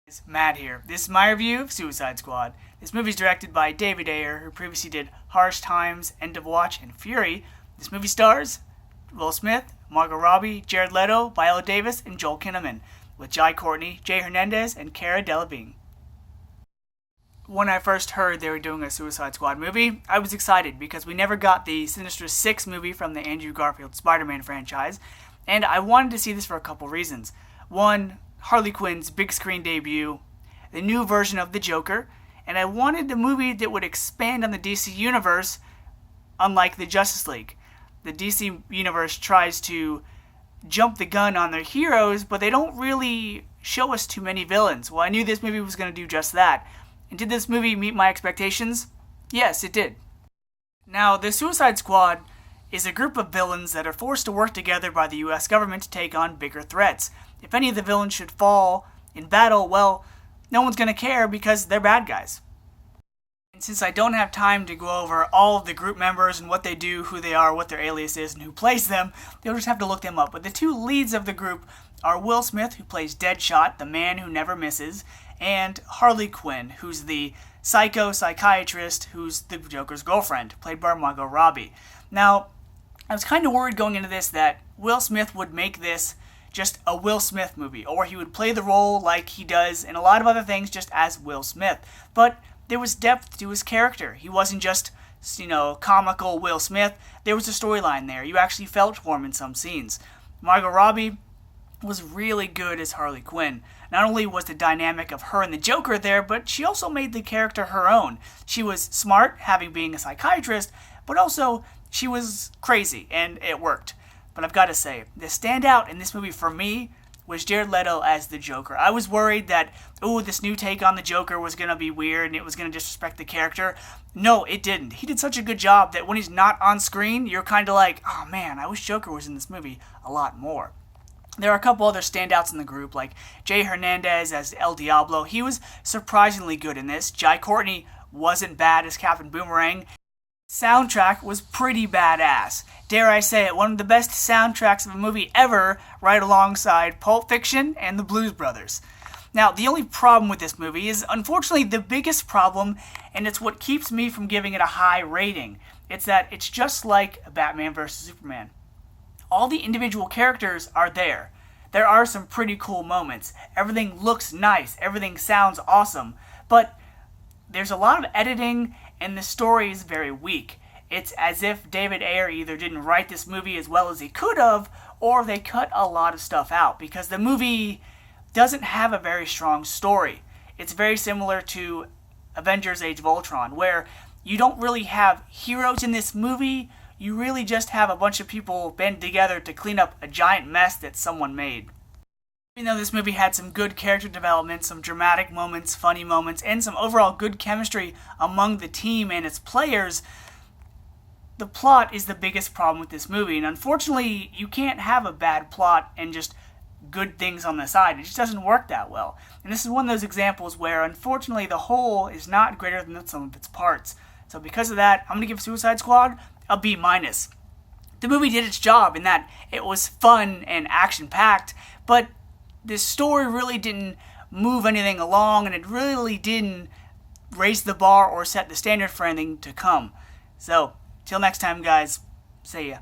It's Matt here. This is my review of Suicide Squad. This movie is directed by David Ayer, who previously did Harsh Times, End of Watch, and Fury. This movie stars Will Smith, Margot Robbie, Jared Leto, Viola Davis, and Joel Kinnaman, with Jai Courtney, Jay Hernandez, and Cara Delevingne. When I first heard they were doing a Suicide Squad movie, I was excited because we never got the Sinister Six movie from the Andrew Garfield Spider-Man franchise, and I wanted to see this for a couple reasons. One, Harley Quinn's big screen debut, the new version of the Joker, and I wanted a movie that would expand on the DC universe, unlike the Justice League. The DC universe tries to jump the gun on their heroes, but they don't really show us too many villains. Well, I knew this movie was going to do just that. And did this movie meet my expectations? Yes, it did. Now, the Suicide Squad is a group of villains that are forced to work together by the US government to take on bigger threats. If any of the villains should fall in battle, well, no one's going to care because they're bad guys. And since I don't have time to go over all of the group members and what they do, who they are, what their alias is, and who plays them, you'll just have to look them up. But the two leads of the group are Will Smith, who plays Deadshot, the man who never misses, and Harley Quinn, who's the psychiatrist who's the Joker's girlfriend, played by Margot Robbie. Now, I was kind of worried going into this that Will Smith would make this just a Will Smith movie, or he would play the role like he does in a lot of other things just as Will Smith. But there was depth to his character. He wasn't just, comical Will Smith. There was a storyline there. You actually felt for him in some scenes. Margot Robbie was really good as Harley Quinn. Not only was the dynamic of her and the Joker there, but she also made the character her own. She was smart, having being a psychiatrist, but also she was crazy, and it worked. But I've got to say, the standout in this movie for me was Jared Leto as the Joker. I was worried that, this new take on the Joker was going to be weird and it was going to disrespect the character. No, it didn't. He did such a good job that when he's not on screen, you're kind of like, oh man, I wish Joker was in this movie a lot more. There are a couple other standouts in the group, like Jay Hernandez as El Diablo. He was surprisingly good in this. Jai Courtney wasn't bad as Captain Boomerang. Soundtrack was pretty badass. Dare I say it, one of the best soundtracks of a movie ever, right alongside Pulp Fiction and the Blues Brothers. Now, the only problem with this movie is, unfortunately, the biggest problem, and it's what keeps me from giving it a high rating. It's that it's just like Batman vs. Superman. All the individual characters are there. There are some pretty cool moments. Everything looks nice. Everything sounds awesome. But there's a lot of editing, and the story is very weak. It's as if David Ayer either didn't write this movie as well as he could have, or they cut a lot of stuff out, because the movie doesn't have a very strong story. It's very similar to Avengers Age of Ultron, where you don't really have heroes in this movie. You really just have a bunch of people band together to clean up a giant mess that someone made. Even though this movie had some good character development, some dramatic moments, funny moments, and some overall good chemistry among the team and its players, the plot is the biggest problem with this movie. And unfortunately, you can't have a bad plot and just good things on the side. It just doesn't work that well. And this is one of those examples where, unfortunately, the whole is not greater than the sum of its parts. So because of that, I'm going to give Suicide Squad a B-. The movie did its job in that it was fun and action-packed, but this story really didn't move anything along, and it really didn't raise the bar or set the standard for anything to come. So, till next time, guys, see ya.